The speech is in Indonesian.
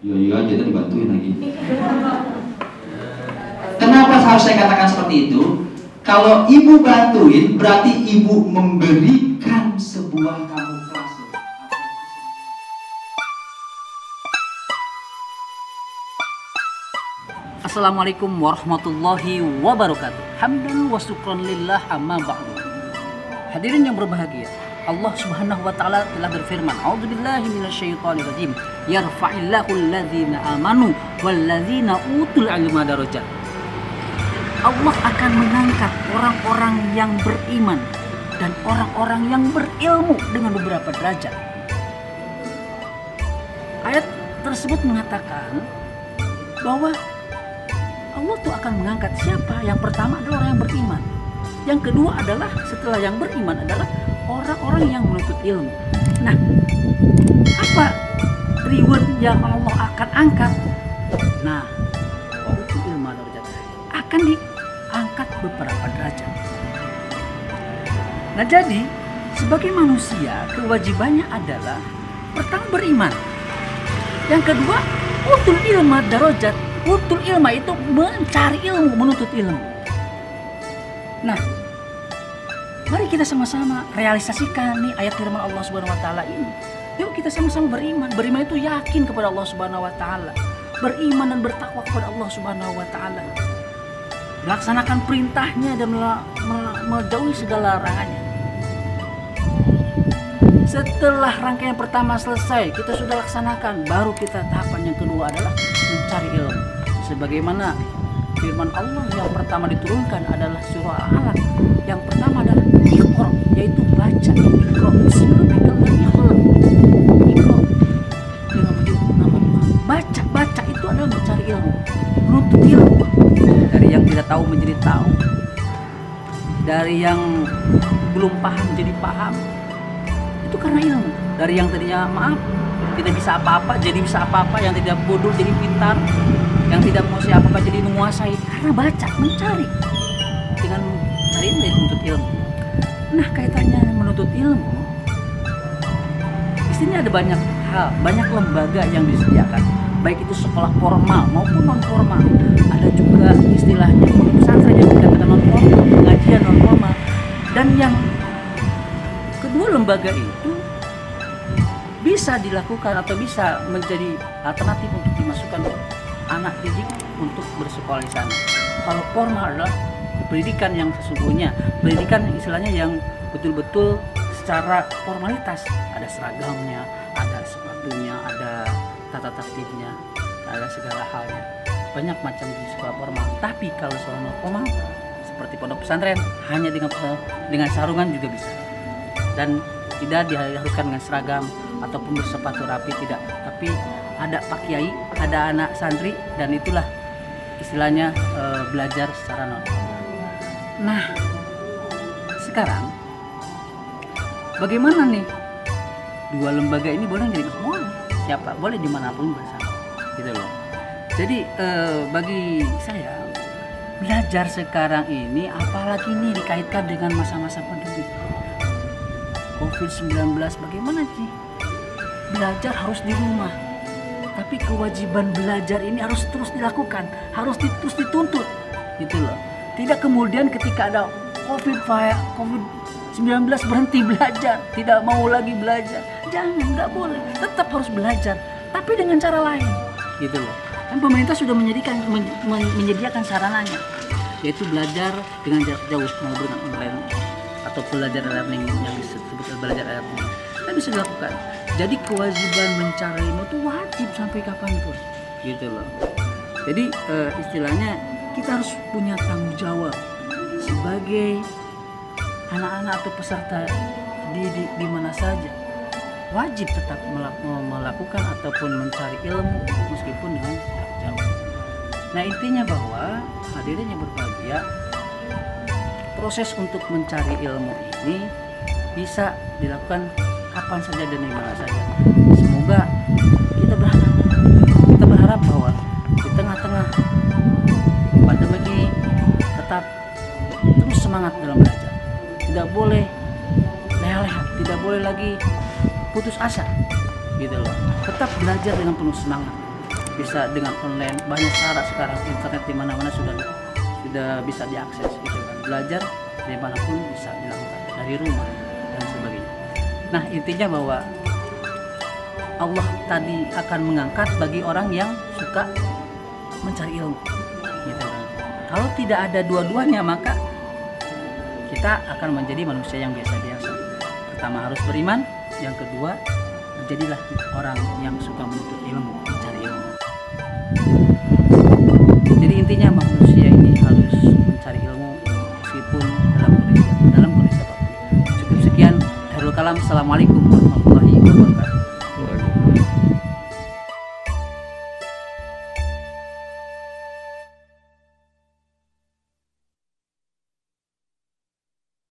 Iya iya kita dibantuin lagi. Kenapa harus saya katakan seperti itu? Kalau ibu bantuin berarti ibu memberikan sebuah kamuflase. Assalamualaikum warahmatullahi wabarakatuh. Hamdan wa syukran lillah amma ba'du. Hadirin yang berbahagia, Allah Subhanahu wa taala telah berfirman, "A'udzubillahi minasyaitonir rajim. Yarfa'illahu alladzina amanu walladzina utul ilma darajat." Allah akan mengangkat orang-orang yang beriman dan orang-orang yang berilmu dengan beberapa derajat. Ayat tersebut mengatakan bahwa Allah tuh akan mengangkat siapa? Yang pertama adalah orang yang beriman. Yang kedua adalah setelah yang beriman adalah orang-orang yang menuntut ilmu. Nah, apa reward yang Allah akan angkat? Nah, waktu ilmu darajat akan diangkat beberapa derajat. Nah, jadi sebagai manusia kewajibannya adalah pertama beriman. Yang kedua, utul ilmu darajat. Utul ilmu itu mencari ilmu, menuntut ilmu. Nah, mari kita sama-sama realisasikan nih ayat firman Allah Subhanahu wa taala ini. Yuk kita sama-sama beriman. Beriman itu yakin kepada Allah Subhanahu wa taala. Beriman dan bertakwa kepada Allah Subhanahu wa taala. Melaksanakan perintahnya dan menjauhi segala larangannya. Setelah rangkaian pertama selesai, kita sudah laksanakan, baru kita tahapan yang kedua adalah mencari ilmu. Sebagaimana firman Allah yang pertama diturunkan adalah surah Al-Alaq. Yang pertama adalah Iqra, yaitu baca. Iqra, bismillahirrahmanirrahim. Iqra dengan menyebut nama Tuhan. Baca itu adalah mencari ilmu, menuntut ilmu. Dari yang tidak tahu menjadi tahu, dari yang belum paham jadi paham. Itu karena ilmu. Dari yang tadinya maaf tidak bisa apa-apa jadi bisa apa-apa, yang tidak bodoh jadi pintar, yang tidak menguasai apa-apa jadi menguasai, karena baca, mencari. Dengan mencari ilmu menuntut ilmu. Nah, kaitannya menuntut ilmu, di sini ada banyak hal, banyak lembaga yang disediakan, baik itu sekolah formal maupun non formal. Ada juga istilahnya pesantren yang dikatakan non formal, pengajian non formal. Dan yang kedua lembaga itu bisa dilakukan atau bisa menjadi alternatif untuk dimasukkan anak didik untuk bersekolah di sana. Kalau formal adalah pendidikan yang sesungguhnya, pendidikan istilahnya yang betul-betul secara formalitas, ada seragamnya, ada sepatunya, ada tata tertibnya, ada segala halnya. Banyak macam di sekolah formal. Tapi kalau sekolah non formal seperti pondok pesantren, hanya dengan sarungan juga bisa. Dan tidak diharuskan dengan seragam ataupun bersepatu rapi, tidak. Tapi ada pak kiai, ada anak santri, dan itulah istilahnya belajar secara non formal. Nah, sekarang bagaimana nih? Dua lembaga ini boleh jadi boleh, siapa boleh dimanapun bersama, gitu loh. Jadi bagi saya belajar sekarang ini, apalagi ini dikaitkan dengan masa-masa pandemi COVID-19, bagaimana sih? Belajar harus di rumah, tapi kewajiban belajar ini harus terus dilakukan, harus terus dituntut, gitu loh. Tidak kemudian ketika ada COVID-19 berhenti belajar, tidak mau lagi belajar. Jangan, nggak boleh. Tetap harus belajar, tapi dengan cara lain, gitu loh. Kan pemerintah sudah menyediakan sarananya, yaitu belajar dengan jarak jauh, mau dengan online atau belajar learning yang disebut belajar learning. Kita bisa dilakukan. Jadi kewajiban mencari ilmu itu wajib sampai kapanpun, gitu loh. Jadi istilahnya kita harus punya tanggung jawab sebagai anak-anak atau peserta di mana saja. Wajib tetap melakukan ataupun mencari ilmu meskipun dengan jarak jauh. Nah, intinya bahwa hadirin yang berbahagia, proses untuk mencari ilmu ini bisa dilakukan kapan saja dan di mana saja. Semoga kita berharap bahwa di tengah-tengah pandemi ini tetap terus semangat dalam belajar. Tidak boleh leha-leha, tidak boleh lagi putus asa, gitu loh. Tetap belajar dengan penuh semangat. bisa dengan online, banyak cara sekarang, internet di mana-mana sudah bisa diakses gitu kan. Belajar dimanapun bisa dilakukan, dari rumah dan sebagainya. Nah, intinya bahwa Allah tadi akan mengangkat bagi orang yang suka mencari ilmu gitu kan. Kalau tidak ada dua-duanya, maka kita akan menjadi manusia yang biasa-biasa. Pertama harus beriman, yang kedua jadilah orang yang suka menuntut ilmu, mencari ilmu. Jadi intinya manusia ini harus mencari ilmu meskipun dalam kondisi apapun. Cukup sekian. Akhirul kalam. Assalamualaikum warahmatullahi wabarakatuh.